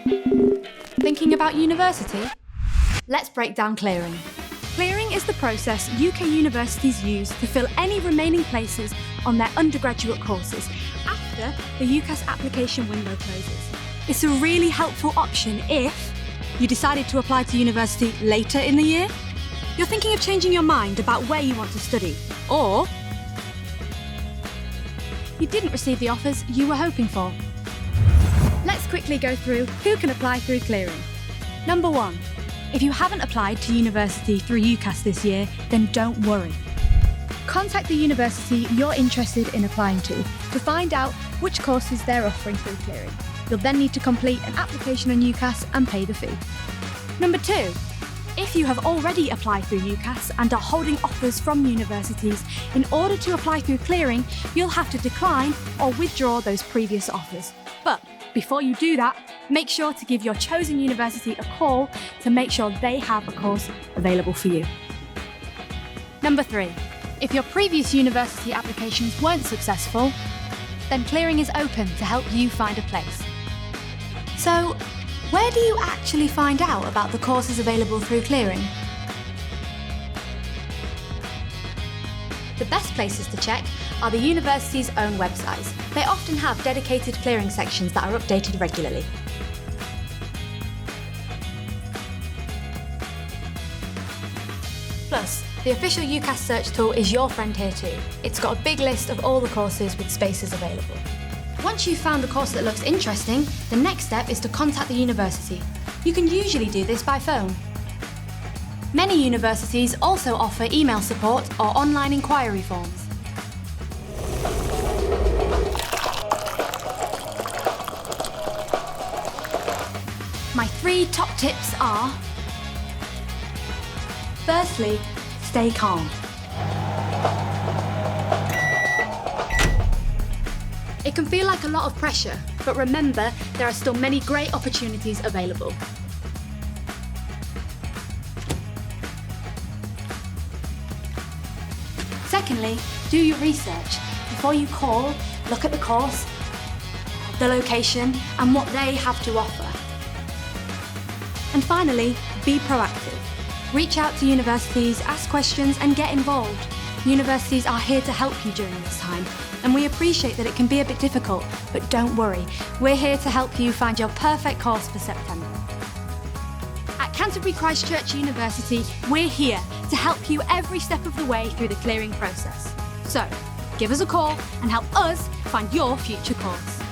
Thinking about university? Let's break down clearing. Clearing is the process UK universities use to fill any remaining places on their undergraduate courses after the UCAS application window closes. It's a really helpful option if you decided to apply to university later in the year, you're thinking of changing your mind about where you want to study, or you didn't receive the offers you were hoping for. Let's quickly go through who can apply through clearing. Number 1, if you haven't applied to university through UCAS this year, then don't worry. Contact the university you're interested in applying to find out which courses they're offering through clearing. You'll then need to complete an application on UCAS and pay the fee. Number 2, if you have already applied through UCAS and are holding offers from universities, in order to apply through clearing, you'll have to decline or withdraw those previous offers. But before you do that, make sure to give your chosen university a call to make sure they have a course available for you. Number 3, if your previous university applications weren't successful, then clearing is open to help you find a place. So, where do you actually find out about the courses available through clearing? The best places to check are the university's own websites. They often have dedicated clearing sections that are updated regularly. Plus, the official UCAS search tool is your friend here too. It's got a big list of all the courses with spaces available. Once you've found a course that looks interesting, the next step is to contact the university. You can usually do this by phone. Many universities also offer email support or online inquiry forms. My 3 top tips are: firstly, stay calm. It can feel like a lot of pressure, but remember, there are still many great opportunities available. Secondly, do your research. Before you call, look at the course, the location, and what they have to offer. And finally, be proactive. Reach out to universities, ask questions, and get involved. Universities are here to help you during this time, and we appreciate that it can be a bit difficult, but don't worry, we're here to help you find your perfect course for September. At Canterbury Christchurch University, we're here to help you every step of the way through the clearing process. So, give us a call and help us find your future course.